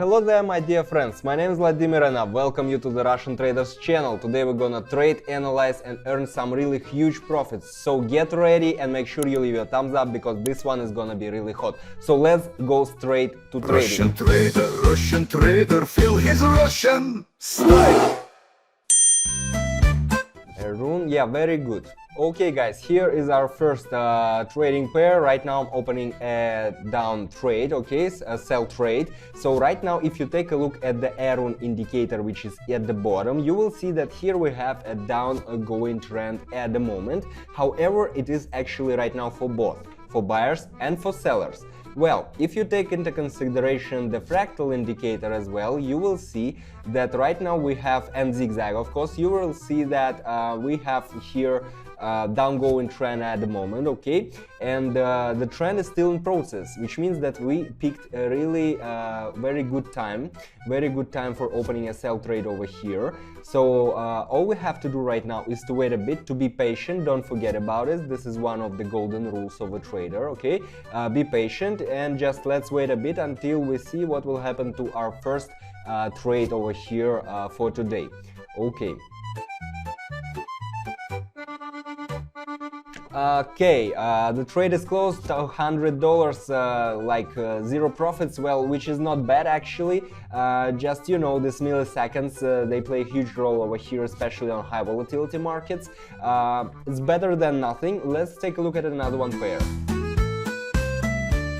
Hello there, my dear friends, my name is Vladimir and I welcome you to the Russian Traders channel. Today we're gonna trade, analyze and earn some really huge profits. So get ready and make sure you leave your thumbs up because this one is gonna be really hot. So let's go straight to trading. Russian trader, feel his Russian style. Aroon, yeah, very good. Okay guys, here is our first trading pair. Right now I'm opening a down trade, okay, a sell trade. So right now if you take a look at the Aroon indicator, which is at the bottom, you will see that here we have a down-going trend at the moment. However, it is actually right now for both, for buyers and for sellers. Well, if you take into consideration the fractal indicator as well, you will see that right now we have, and zigzag of course, you will see that we have here down-going trend at the moment, okay, and the trend is still in process, which means that we picked a really very good time for opening a sell trade over here. So all we have to do right now is to wait a bit, to be patient. Don't forget about it. This is one of the golden rules of a trader, okay? Be patient and just let's wait a bit until we see what will happen to our first trade over here for today. Okay. Okay, the trade is closed, $100, like zero profits, well, which is not bad actually. Just, you know, these milliseconds, they play a huge role over here, especially on high volatility markets. It's better than nothing. Let's take a look at another one pair.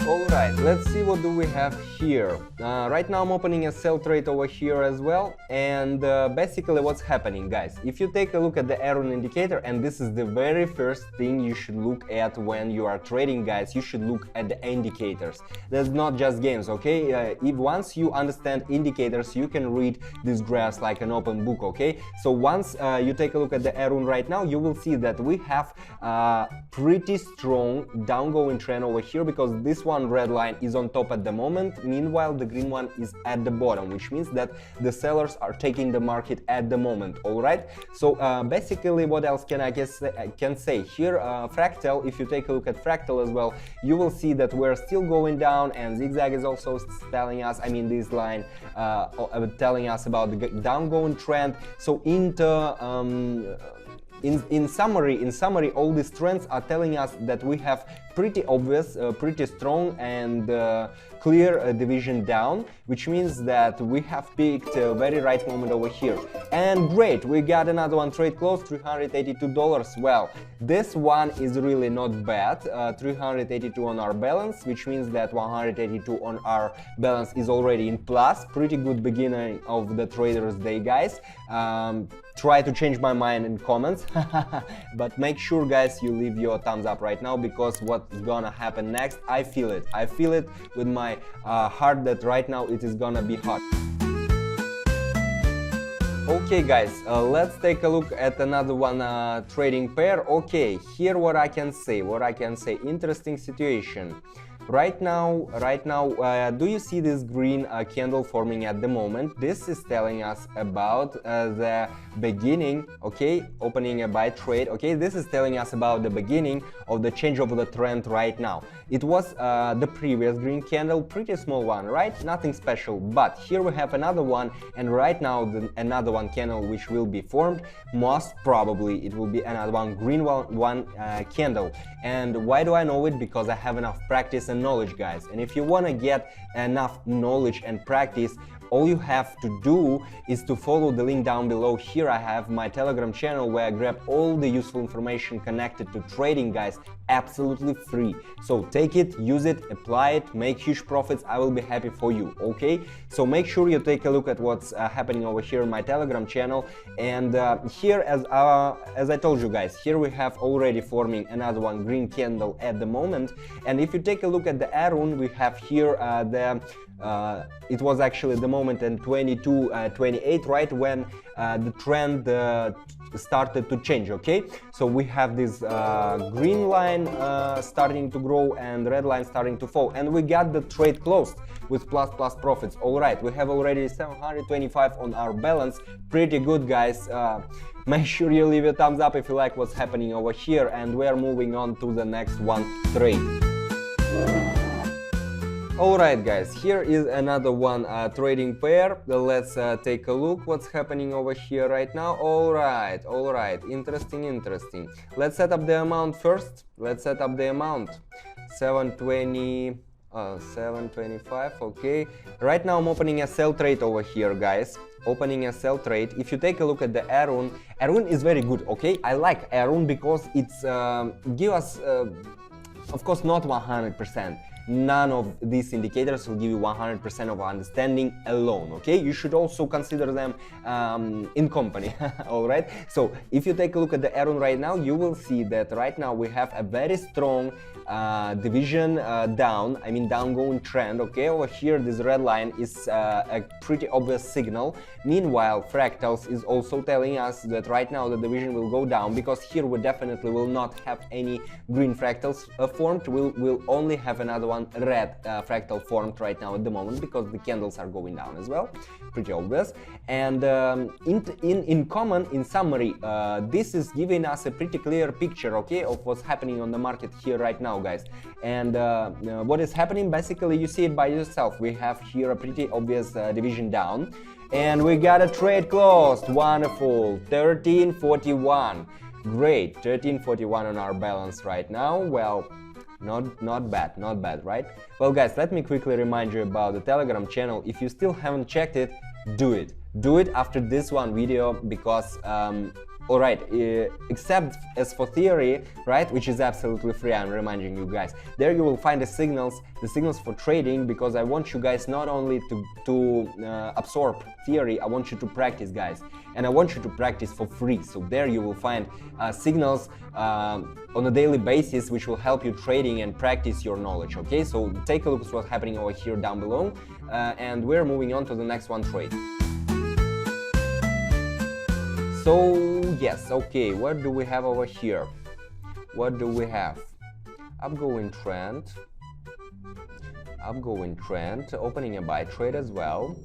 Alright, let's see what do we have here. Right now I'm opening a sell trade over here as well, and basically what's happening, guys, if you take a look at the Aroon indicator, and this is the very first thing you should look at when you are trading, guys, you should look at the indicators. That's not just games, okay? If once you understand indicators, you can read these graphs like an open book, okay? So once you take a look at the Aroon right now, you will see that we have pretty strong down-going trend over here, because this one red line is on top at the moment, meanwhile the green one is at the bottom, which means that the sellers are taking the market at the moment. All right, so basically what else can I can say here? Fractal, if you take a look at Fractal as well, you will see that we're still going down, and zigzag is also telling us, I mean this line telling us about the down-going trend. So in summary, all these trends are telling us that we have pretty obvious, pretty strong and clear division down, which means that we have picked a very right moment over here. And great, we got another one trade close, $382. Well, this one is really not bad. 382 on our balance, which means that 182 on our balance is already in plus. Pretty good beginning of the traders day, guys. Try to change my mind in comments, but make sure, guys, you leave your thumbs up right now, because what's gonna happen next, I feel it with my heart that right now it is gonna be hot. Okay guys, let's take a look at another one trading pair. Okay, here what I can say, interesting situation. Right now, do you see this green candle forming at the moment? This is telling us about the beginning, okay, opening a buy trade, okay, this is telling us about the beginning of the change of the trend right now. It was the previous green candle, pretty small one, right? Nothing special, but here we have another one, and right now another one candle which will be formed. Most probably it will be another one green one candle. And why do I know it? Because I have enough practice and knowledge, guys. And if you want to get enough knowledge and practice, all you have to do is to follow the link down below. Here I have my Telegram channel where I grab all the useful information connected to trading, guys, absolutely free. So take it, use it, apply it, make huge profits. I will be happy for you, okay? So make sure you take a look at what's happening over here in my Telegram channel. And here, as I told you guys, here we have already forming another one green candle at the moment. And if you take a look at the Aroon, we have here it was actually the moment in 22-28, right, when the trend started to change, okay? So we have this green line starting to grow and red line starting to fall, and we got the trade closed with plus profits. All right, we have already 725 on our balance. Pretty good, guys. Make sure you leave a thumbs up if you like what's happening over here, and we are moving on to the next one trade. Alright guys, here is another one trading pair. Let's take a look what's happening over here right now. Alright, interesting. Let's set up the amount first. Let's set up the amount. 725, okay. Right now I'm opening a sell trade over here, guys. Opening a sell trade. If you take a look at the Aroon is very good, okay. I like Aroon because it's give us of course not 100%. None of these indicators will give you 100% of understanding alone, okay? You should also consider them in company, alright? So, if you take a look at the Aroon right now, you will see that right now we have a very strong division downgoing trend, okay? Over here, this red line is a pretty obvious signal. Meanwhile, Fractals is also telling us that right now the division will go down, because here we definitely will not have any green fractals formed. We'll only have another one red fractal formed right now at the moment, because the candles are going down as well, pretty obvious. And in summary, this is giving us a pretty clear picture, okay, of what's happening on the market here right now, guys. And what is happening, basically you see it by yourself. We have here a pretty obvious division down, and we got a trade closed. Wonderful. 1341. Great. 1341 on our balance right now. Well, not bad, right? Well guys, let me quickly remind you about the Telegram channel. If you still haven't checked it, do it after this one video, because alright, except as for theory, right, which is absolutely free, I'm reminding you guys, there you will find the signals for trading, because I want you guys not only to absorb theory, I want you to practice, guys, and I want you to practice for free. So there you will find signals on a daily basis, which will help you trading and practice your knowledge, okay? So take a look at what's happening over here down below, and we're moving on to the next one trade. So yes, okay, what do we have over here? What do we have? Upgoing trend, opening a buy trade as well.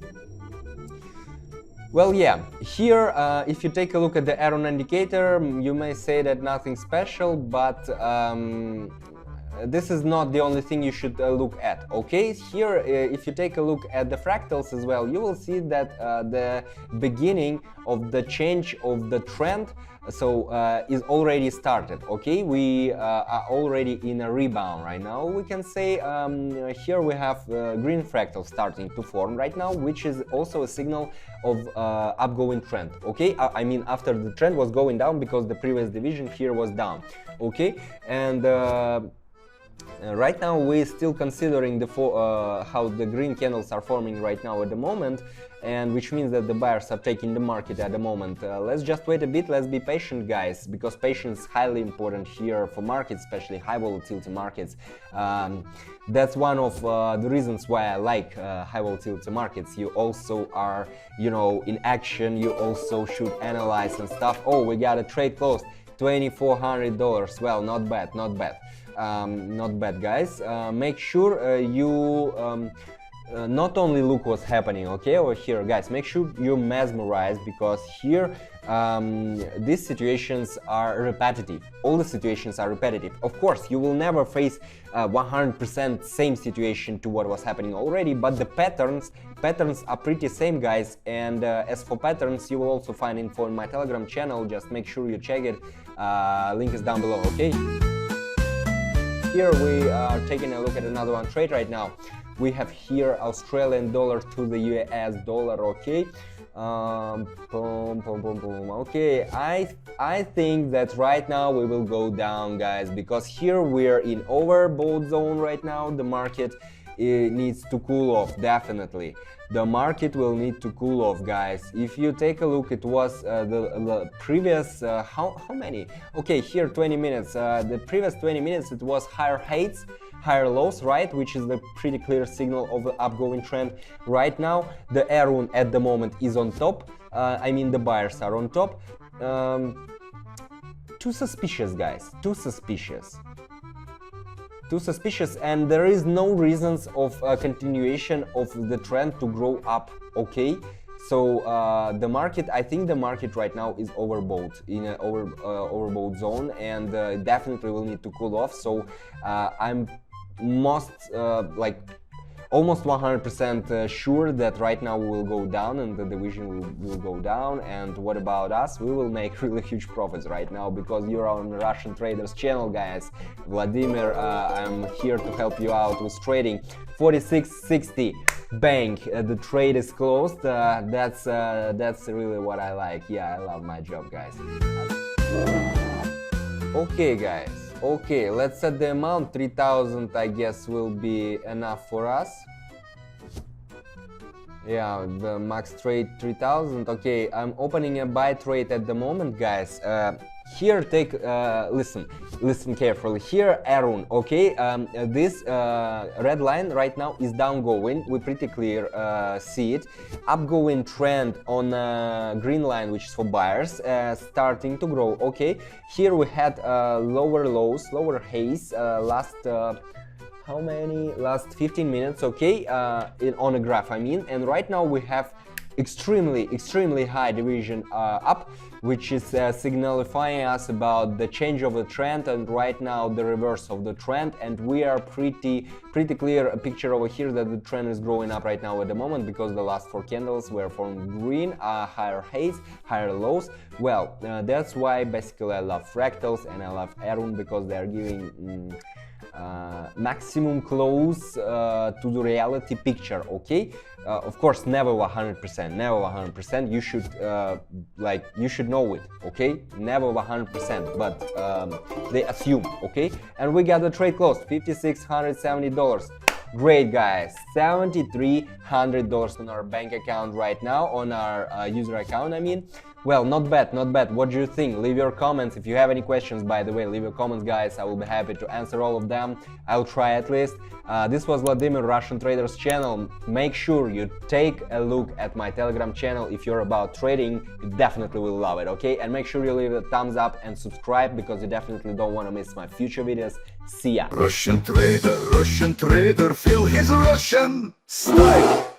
Well, yeah, here if you take a look at the Aroon indicator, you may say that nothing special, but this is not the only thing you should look at, okay? Here, if you take a look at the fractals as well, you will see that the beginning of the change of the trend is already started, okay? We are already in a rebound right now. We can say here we have green fractals starting to form right now, which is also a signal of upgoing trend, okay? I mean, after the trend was going down, because the previous division here was down, okay? And right now we're still considering how the green candles are forming right now at the moment, and which means that the buyers are taking the market at the moment. Let's just wait a bit, let's be patient, guys, because patience is highly important here for markets, especially high volatility markets. That's one of the reasons why I like high volatility markets. You also are, you know, in action, you also should analyze and stuff. Oh, we got a trade closed, $2,400. Well, not bad, guys. Make sure you not only look what's happening, okay, over here, guys. Make sure you're mesmerized, because here these situations are repetitive. All the situations are repetitive. Of course, you will never face 100% same situation to what was happening already, but the patterns are pretty same, guys. And as for patterns, you will also find info in my Telegram channel. Just make sure you check it. Link is down below, okay? Here we are taking a look at another one trade right now. We have here Australian dollar to the US dollar, okay? Okay, I think that right now we will go down, guys, because here we're in overbought zone right now. The market needs to cool off, definitely. The market will need to cool off, guys. If you take a look, it was the previous how many? Okay, here 20 minutes. The previous 20 minutes it was higher heights, higher lows, right, which is the pretty clear signal of the upgoing trend. Right now the Aroon at the moment is on top. I mean, the buyers are on top. Too suspicious, guys, too suspicious, and there is no reasons of continuation of the trend to grow up, okay? So the market, I think the market right now is overbought, in an overbought zone, and definitely will need to cool off. So I'm most almost 100% sure that right now we will go down and the division will go down. And what about us? We will make really huge profits right now because you're on the Russian Traders channel, guys. Vladimir, I'm here to help you out with trading. 46.60, bang, the trade is closed. That's really what I like. Yeah, I love my job, guys. Okay, guys. Okay, let's set the amount. 3,000, I guess, will be enough for us. Yeah, the max trade 3,000. Okay, I'm opening a buy trade at the moment, guys. Here, take listen carefully. Here, Aroon. Okay, this red line right now is downgoing. We pretty clear see it. Upgoing trend on green line, which is for buyers, starting to grow. Okay, here we had lower lows, lower highs last. How many? Last 15 minutes. Okay, on a graph, I mean. And right now we have extremely high division up, which is signifying us about the change of the trend, and right now the reverse of the trend. And we are pretty clear a picture over here that the trend is growing up right now at the moment, because the last 4 candles were from green, higher highs, higher lows. Well, that's why basically I love Fractals and I love Aroon, because they are giving maximum close to the reality picture. Okay, of course, never 100%, never 100%. You should you should know it. Okay, never 100%, but they assume. Okay, and we got the trade closed, $5,670. Great, guys, $7,300 on our bank account right now, on our user account, I mean. Well, not bad, not bad. What do you think? Leave your comments. If you have any questions, by the way, leave your comments, guys. I will be happy to answer all of them. I'll try at least. This was Vladimir, Russian Traders channel. Make sure you take a look at my Telegram channel if you're about trading. You definitely will love it, okay? And make sure you leave a thumbs up and subscribe, because you definitely don't want to miss my future videos. See ya! Russian trader, feel his Russian style.